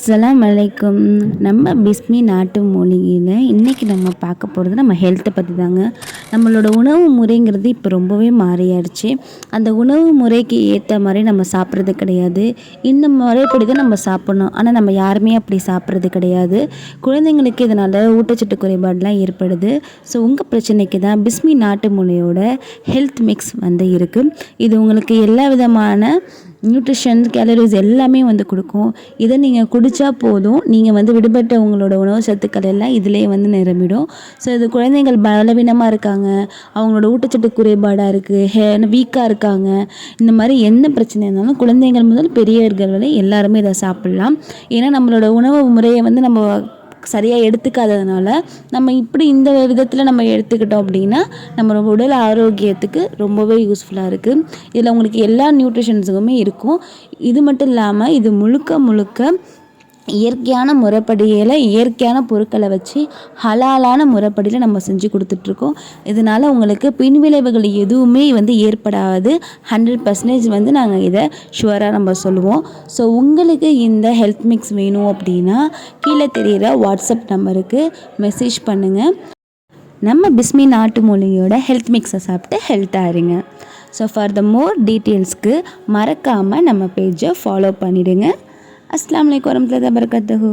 அஸ்ஸலாமு அலைக்கும். நம்ம பிஸ்மி நாட்டு மூலிகையில் இன்றைக்கி நம்ம பார்க்க போகிறது நம்ம ஹெல்த்தை பற்றி தாங்க. நம்மளோட உணவு முறைங்கிறது இப்போ ரொம்பவே மாறியாடுச்சு. அந்த உணவு முறைக்கு ஏற்ற மாதிரி நம்ம சாப்பிட்றது கிடையாது. இந்த முறைப்படி தான் நம்ம சாப்பிட்ணும். ஆனால் நம்ம யாருமே அப்படி சாப்பிட்றது கிடையாது. குழந்தைங்களுக்கு இதனால் ஊட்டச்சத்து குறைபாடெலாம் ஏற்படுது. ஸோ உங்கள் பிரச்சனைக்கு தான் பிஸ்மி நாட்டு மூலிகையோட ஹெல்த் மிக்ஸ் இருக்குது. இது உங்களுக்கு எல்லா விதமான நியூட்ரிஷன் கேலரிஸ் எல்லாமே கொடுக்கும். இதை நீங்கள் குடித்தா போதும், நீங்கள் விடுபட்ட உங்களோட உணவு சத்துக்கள் எல்லாம் இதிலே நிரம்பிடும். ஸோ இது குழந்தைகள் பலவீனமாக இருக்காங்க, அவங்களோட ஊட்டச்சத்து குறைபாடாக இருக்குது, வீக்காக இருக்காங்க, இந்த மாதிரி என்ன பிரச்சனை இருந்தாலும் குழந்தைகள் முதல் பெரியவர்கள் வரை எல்லாருமே இதை சாப்பிட்லாம். ஏன்னா நம்மளோட உணவு முறையை நம்ம சரியாக எடுத்துக்காததுனால நம்ம இப்படி இந்த விதத்தில் நம்ம எடுத்துக்கிட்டோம் அப்படின்னா நம்ம உடல் ஆரோக்கியத்துக்கு ரொம்பவே யூஸ்ஃபுல்லாக இருக்குது. இதில் உங்களுக்கு எல்லா நியூட்ரிஷன்ஸுக்குமே இருக்கும். இது மட்டும் இல்லாமல் இது முழுக்க இயற்கையான முறைப்படியில் இயற்கையான பொருட்களை வச்சு ஹலாலான முறைப்படியில் நம்ம செஞ்சு கொடுத்துட்ருக்கோம். உங்களுக்கு பின்விளைவுகள் எதுவுமே ஏற்படாது. 100% நாங்கள் இதை ஷுவராக நம்ம சொல்லுவோம். ஸோ உங்களுக்கு இந்த ஹெல்த் மிக்ஸ் வேணும் அப்படின்னா கீழே தெரிகிற வாட்ஸ்அப் நம்பருக்கு மெசேஜ் பண்ணுங்கள். நம்ம பிஸ்மி நாட்டு மூலிகையோட ஹெல்த் மிக்ஸை சாப்பிட்டு ஹெல்த்தாக இருங்க. ஸோ ஃபார் த மோர் டீட்டெயில்ஸ்க்கு மறக்காமல் நம்ம பேஜை ஃபாலோ பண்ணிவிடுங்க. அஸ்ஸலாமு அலைக்கும் வரஹ்மத்துல்லாஹி வபரகாத்துஹு.